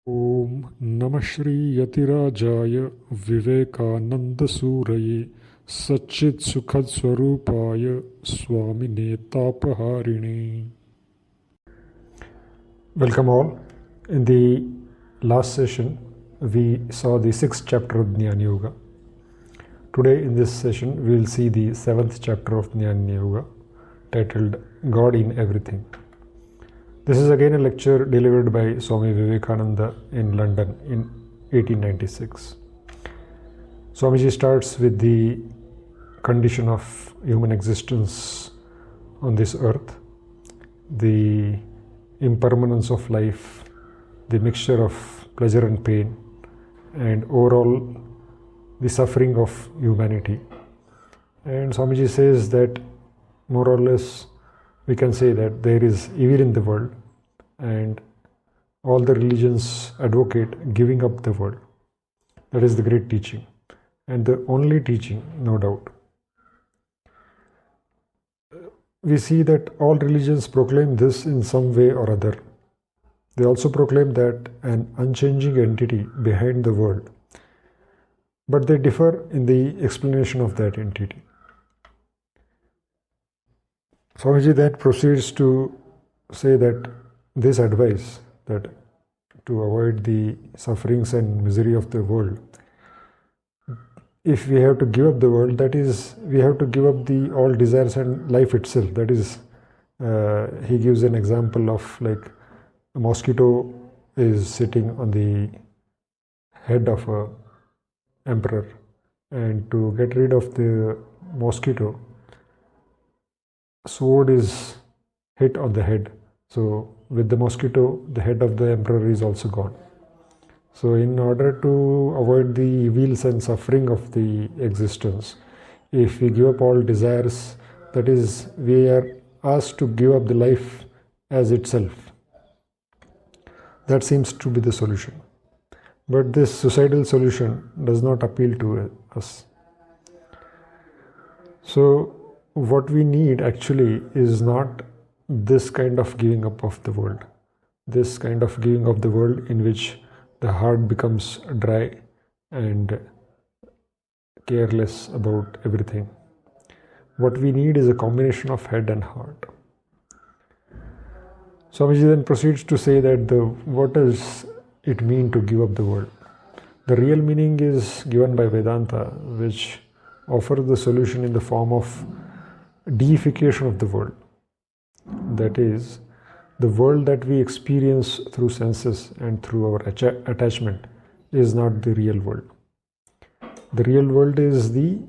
ओम नमः श्री यतिराजाय विवेकानंद सूरये सच्चित् सुखद स्वरूपाय स्वामिने तापहारिणे. Welcome all. In the last session, we saw the 6th chapter of Jnana Yoga. Today in this session, we will see the 7th chapter of Jnana Yoga, titled God in Everything. This is again a lecture delivered by Swami Vivekananda in London in 1896. Swamiji starts with the condition of human existence on this earth, the impermanence of life, the mixture of pleasure and pain, and overall the suffering of humanity. And Swamiji says that more or less we can say that there is evil in the world, and all the religions advocate giving up the world. That is the great teaching, and the only teaching, no doubt. We see that all religions proclaim this in some way or other. They also proclaim that an unchanging entity behind the world, but they differ in the explanation of that entity. Swamiji then proceeds to say that this advice, that to avoid the sufferings and misery of the world, if we have to give up the world, that is, we have to give up the all desires and life itself. That is, he gives an example of like a mosquito is sitting on the head of a emperor, and to get rid of the mosquito, sword is hit on the head. So with the mosquito, the head of the emperor is also gone. So in order to avoid the evils and suffering of the existence, if we give up all desires, that is, we are asked to give up the life as itself. That seems to be the solution. But this suicidal solution does not appeal to us. So what we need actually is not this kind of giving up of the world, this kind of giving up the world in which the heart becomes dry and careless about everything. What we need is a combination of head and heart. Swamiji then proceeds to say that what does it mean to give up the world? The real meaning is given by Vedanta, which offers the solution in the form of deification of the world. That is, the world that we experience through senses and through our attachment is not the real world. The real world is the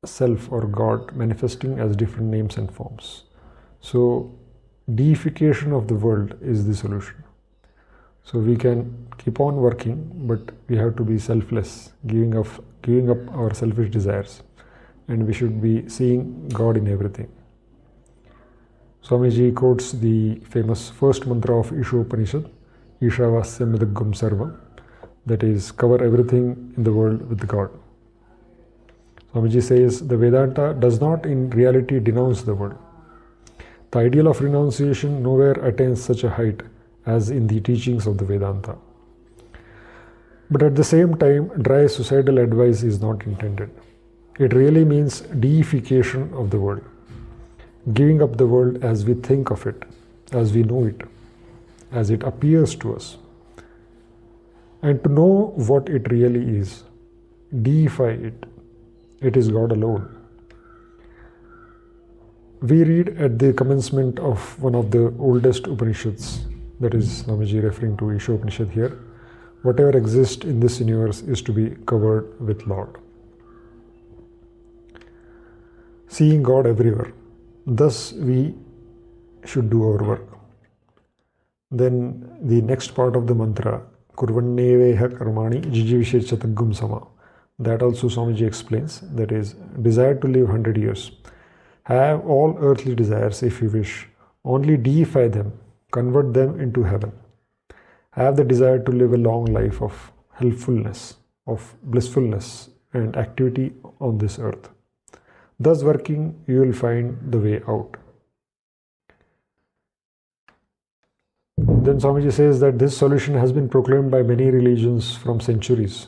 self or God manifesting as different names and forms. So deification of the world is the solution. So we can keep on working, but we have to be selfless, giving up our selfish desires, and we should be seeing God in everything. Swamiji quotes the famous first mantra of Ishopanishad, Ishavasyam Vidagam Sarvam, that is, cover everything in the world with God. Swamiji says the Vedanta does not in reality denounce the world. The ideal of renunciation nowhere attains such a height as in the teachings of the Vedanta. But at the same time, dry suicidal advice is not intended. It really means deification of the world, giving up the world as we think of it, as we know it, as it appears to us, and to know what it really is, deify it. It is God alone. We read at the commencement of one of the oldest Upanishads, that is Swamiji referring to Ishopanishad here, whatever exists in this universe is to be covered with Lord. Seeing God everywhere. Thus we should do our work. Then the next part of the mantra, Kurvanneveha karmani jijivishe chatagum sama. That also Swamiji explains, that is, desire to live 100 years. Have all earthly desires if you wish. Only deify them, convert them into heaven. Have the desire to live a long life of helpfulness, of blissfulness and activity on this earth. Thus working, you will find the way out. Then Swamiji says that this solution has been proclaimed by many religions from centuries.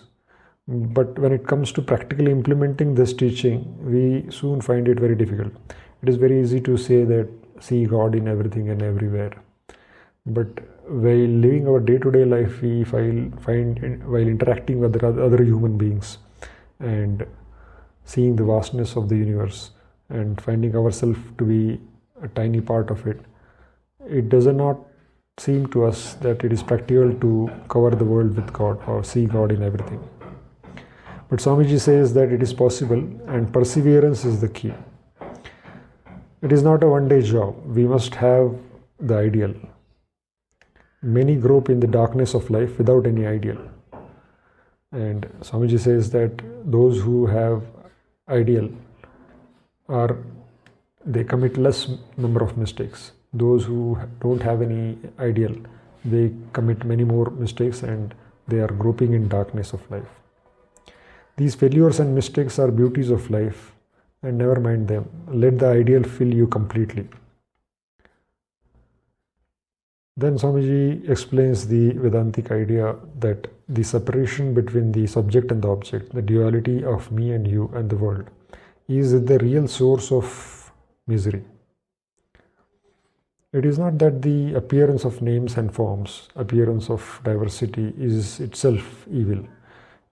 But when it comes to practically implementing this teaching, we soon find it very difficult. It is very easy to say that see God in everything and everywhere. But while living our day-to-day life, we find while interacting with other human beings and seeing the vastness of the universe and finding ourselves to be a tiny part of it, it does not seem to us that it is practical to cover the world with God or see God in everything. But Swamiji says that it is possible, and perseverance is the key. It is not a one-day job. We must have the ideal. Many grope in the darkness of life without any ideal. And Swamiji says that those who have ideal they commit less number of mistakes. Those who don't have any ideal, they commit many more mistakes and they are groping in darkness of life. These failures and mistakes are beauties of life, and never mind them. Let the ideal fill you completely. Then Swamiji explains the Vedantic idea that the separation between the subject and the object, the duality of me and you and the world, is the real source of misery. It is not that the appearance of names and forms, appearance of diversity is itself evil.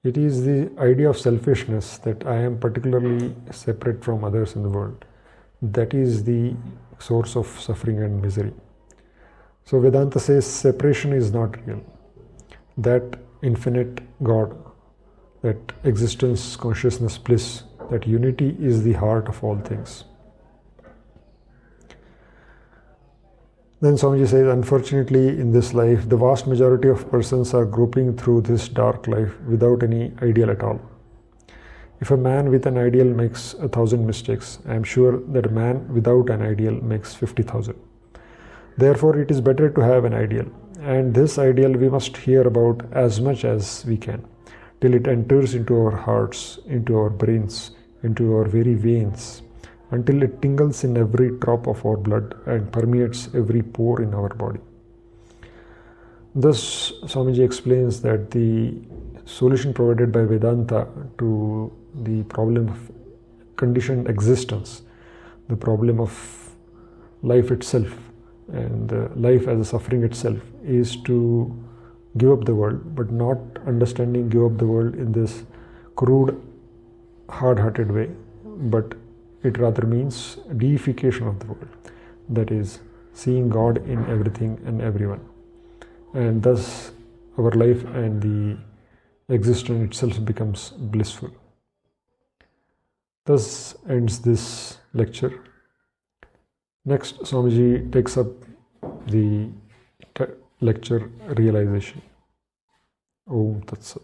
It is the idea of selfishness, that I am particularly separate from others in the world. That is the source of suffering and misery. So Vedanta says separation is not real. That infinite God, that existence, consciousness, bliss, that unity is the heart of all things. Then Swamiji says, unfortunately in this life, the vast majority of persons are groping through this dark life without any ideal at all. If a man with an ideal makes 1,000 mistakes, I am sure that a man without an ideal makes 50,000. Therefore, it is better to have an ideal. And this ideal we must hear about as much as we can, till it enters into our hearts, into our brains, into our very veins, until it tingles in every drop of our blood and permeates every pore in our body. Thus, Swamiji explains that the solution provided by Vedanta to the problem of conditioned existence, the problem of life itself, and life as a suffering itself, is to give up the world, but not understanding give up the world in this crude, hard-hearted way, but it rather means deification of the world, that is, seeing God in everything and everyone. And thus our life and the existence itself becomes blissful. Thus ends this lecture. Next, Swamiji takes up the lecture realization. Om Tat Sat.